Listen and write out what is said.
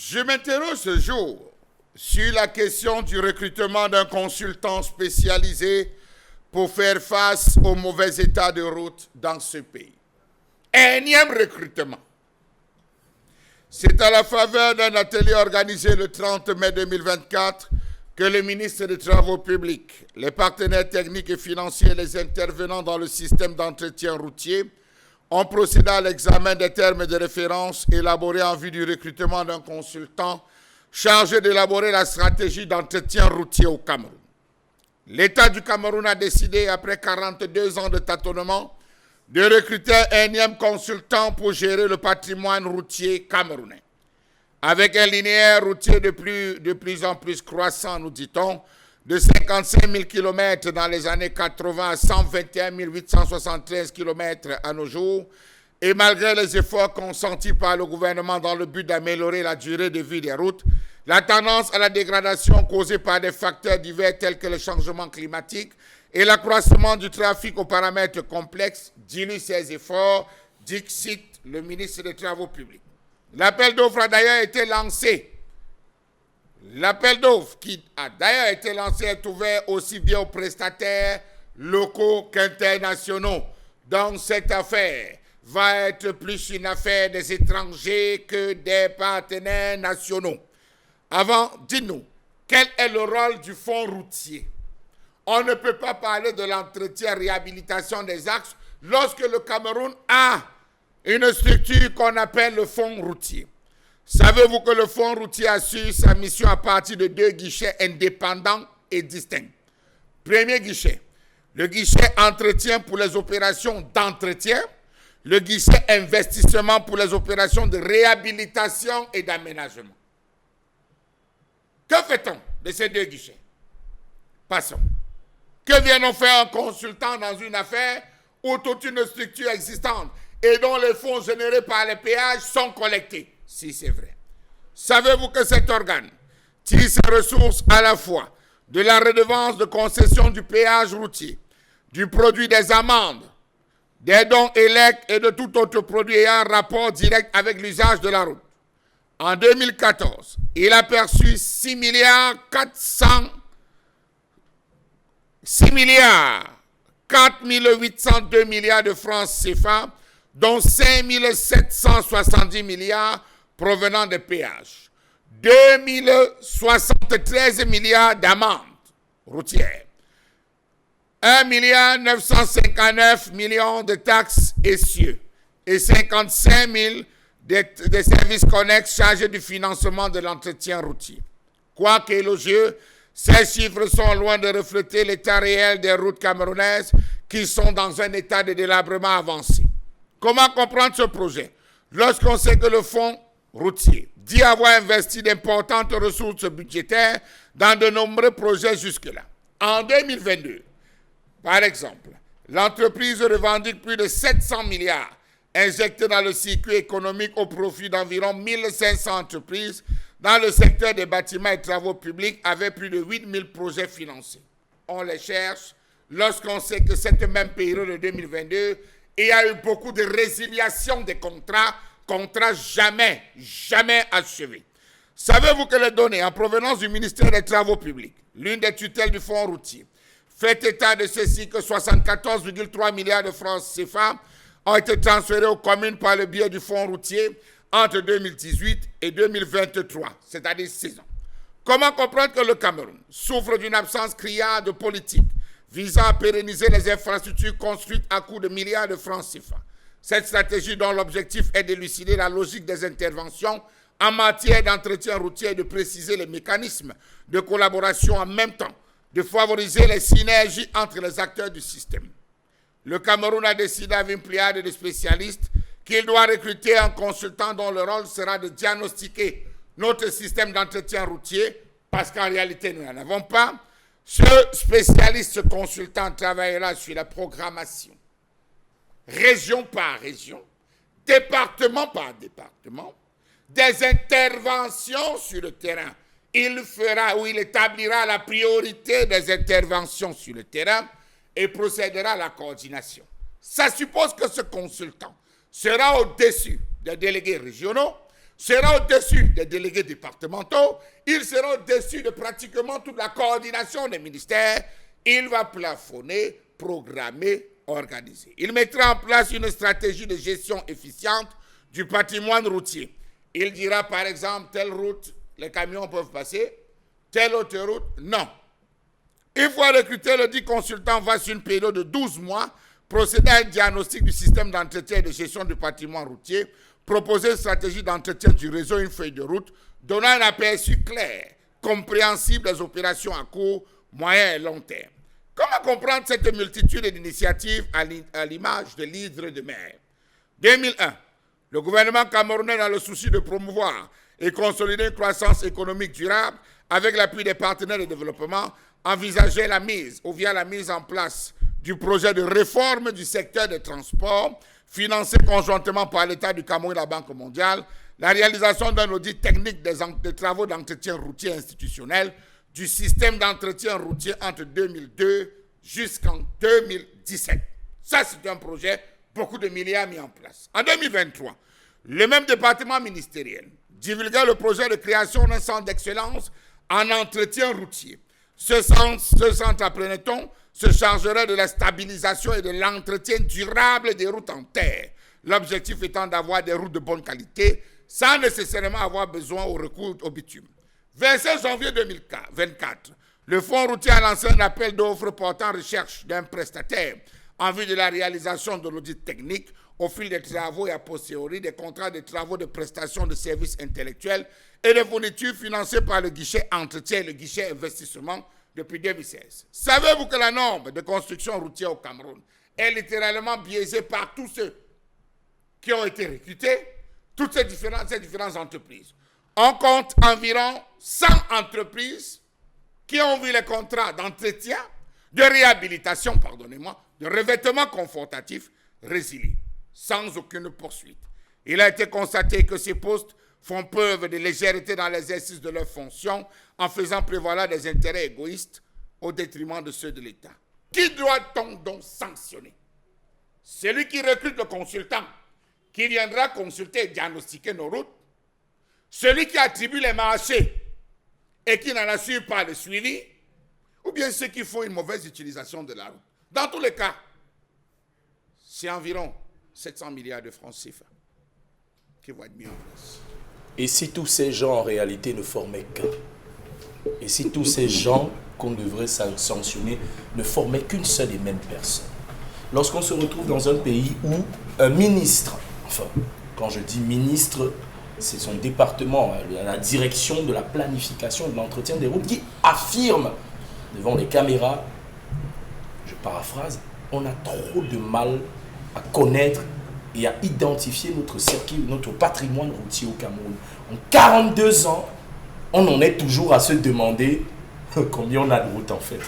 Je m'interroge ce jour sur la question du recrutement d'un consultant spécialisé pour faire face au mauvais état de route dans ce pays. Énième recrutement. C'est à la faveur d'un atelier organisé le 30 mai 2024 que le ministre des Travaux publics, les partenaires techniques et financiers et les intervenants dans le système d'entretien routier ont procédé à l'examen des termes de référence élaborés en vue du recrutement d'un consultant chargé d'élaborer la stratégie d'entretien routier au Cameroun. L'État du Cameroun a décidé, après 42 ans de tâtonnement, de recruter un énième consultant pour gérer le patrimoine routier camerounais. Avec un linéaire routier de plus en plus croissant, nous dit-on, de 55 000 km dans les années 80 à 121 873 km à nos jours, et malgré les efforts consentis par le gouvernement dans le but d'améliorer la durée de vie des routes, la tendance à la dégradation causée par des facteurs divers tels que le changement climatique et l'accroissement du trafic aux paramètres complexes dilue ces efforts, dixit le ministre des Travaux publics. L'appel d'offres a d'ailleurs été lancé. L'appel d'offres qui a d'ailleurs été lancé est ouvert aussi bien aux prestataires locaux qu'internationaux. Donc cette affaire va être plus une affaire des étrangers que des partenaires nationaux. Avant, dites-nous, quel est le rôle du fonds routier? On ne peut pas parler de l'entretien et réhabilitation des axes lorsque le Cameroun a une structure qu'on appelle le fonds routier. Savez-vous que le fonds routier assure sa mission à partir de 2 guichets indépendants et distincts? Premier guichet, le guichet entretien pour les opérations d'entretien, le guichet investissement pour les opérations de réhabilitation et d'aménagement. Que fait-on de ces 2 guichets? Passons. Que vient-on faire un consultant dans une affaire où toute une structure existante et dont les fonds générés par les péages sont collectés? Si c'est vrai. Savez-vous que cet organe tire ses ressources à la fois de la redevance de concession du péage routier, du produit des amendes, des dons élec et de tout autre produit ayant un rapport direct avec l'usage de la route? En 2014, il a perçu 6 milliards 4 802 milliards de francs CFA, dont 5 770 milliards provenant des péages, 2 073 milliards d'amendes routières, 1 959 millions de taxes essieux et 55 000 des services connexes chargés du financement de l'entretien routier. Quoique élogieux, ces chiffres sont loin de refléter l'état réel des routes camerounaises qui sont dans un état de délabrement avancé. Comment comprendre ce projet lorsqu'on sait que le fonds routier dit avoir investi d'importantes ressources budgétaires dans de nombreux projets jusque-là? En 2022, par exemple, l'entreprise revendique plus de 700 milliards injectés dans le circuit économique au profit d'environ 1500 entreprises dans le secteur des bâtiments et travaux publics avec plus de 8000 projets financés. On les cherche lorsqu'on sait que cette même période de 2022, il y a eu beaucoup de résiliation des contrats jamais achevés. Savez-vous que les données en provenance du ministère des Travaux publics, l'une des tutelles du fonds routier, fait état de ceci que 74,3 milliards de francs CFA ont été transférés aux communes par le biais du fonds routier entre 2018 et 2023, c'est-à-dire 6 ans. Comment comprendre que le Cameroun souffre d'une absence criarde de politique visant à pérenniser les infrastructures construites à coût de milliards de francs CFA? Cette stratégie dont l'objectif est d'élucider la logique des interventions en matière d'entretien routier et de préciser les mécanismes de collaboration en même temps, de favoriser les synergies entre les acteurs du système. Le Cameroun a décidé avec une pléiade de spécialistes qu'il doit recruter un consultant dont le rôle sera de diagnostiquer notre système d'entretien routier, parce qu'en réalité, nous n'en avons pas. Ce spécialiste consultant travaillera sur la programmation, région par région, département par département, des interventions sur le terrain. Il fera ou il établira la priorité des interventions sur le terrain et procédera à la coordination. Ça suppose que ce consultant sera au-dessus des délégués régionaux, sera au-dessus des délégués départementaux, il sera au-dessus de pratiquement toute la coordination des ministères. Il va plafonner, programmer, organiser. Il mettra en place une stratégie de gestion efficiente du patrimoine routier. Il dira par exemple, telle route, les camions peuvent passer, telle autre route, non. Il faut recruter le dit consultant va sur une période de 12 mois, procéder à un diagnostic du système d'entretien et de gestion du patrimoine routier, proposer une stratégie d'entretien du réseau, une feuille de route, donnant un aperçu clair, compréhensible des opérations à court, moyen et long terme. Comment comprendre cette multitude d'initiatives à l'image de l'hydre de mer? 2001, le gouvernement camerounais, dans le souci de promouvoir et consolider une croissance économique durable, avec l'appui des partenaires de développement, envisageait la mise en place du projet de réforme du secteur des transports, financé conjointement par l'État du Cameroun et la Banque mondiale, la réalisation d'un audit technique des travaux d'entretien routier institutionnel, du système d'entretien routier entre 2002 jusqu'en 2017. Ça, c'est un projet, beaucoup de milliards mis en place. En 2023, le même département ministériel divulguait le projet de création d'un centre d'excellence en entretien routier. Ce centre, apprenait-on, se chargerait de la stabilisation et de l'entretien durable des routes en terre. L'objectif étant d'avoir des routes de bonne qualité, sans nécessairement avoir besoin au recours au bitume. 27 janvier 2024, le Fonds routier a lancé un appel d'offres portant recherche d'un prestataire en vue de la réalisation de l'audit technique au fil des travaux et a posteriori des contrats de travaux de prestation de services intellectuels et de fournitures financés par le guichet entretien et le guichet investissement depuis 2016. Savez-vous que la norme de construction routière au Cameroun est littéralement biaisée par tous ceux qui ont été recrutés, toutes ces différentes entreprises? On compte environ 100 entreprises qui ont vu les contrats d'entretien, de réhabilitation, de revêtement confortatif résiliés, sans aucune poursuite. Il a été constaté que ces postes font preuve de légèreté dans l'exercice de leurs fonctions en faisant prévaloir des intérêts égoïstes au détriment de ceux de l'État. Qui doit-on donc sanctionner? Celui qui recrute le consultant, qui viendra consulter et diagnostiquer nos routes, celui qui attribue les marchés et qui n'en assure pas le suivi, ou bien ceux qui font une mauvaise utilisation de la route. Dans tous les cas, c'est environ 700 milliards de francs CFA qui vont être mis en place. Et si tous ces gens en réalité ne formaient qu'un? Et si tous ces gens qu'on devrait sanctionner ne formaient qu'une seule et même personne? Lorsqu'on se retrouve dans un pays où un ministre, enfin, quand je dis ministre, c'est son département, la direction de la planification et de l'entretien des routes, qui affirme devant les caméras, je paraphrase, on a trop de mal à connaître et à identifier notre circuit, notre patrimoine routier au Cameroun. En 42 ans, on en est toujours à se demander combien on a de routes en fait.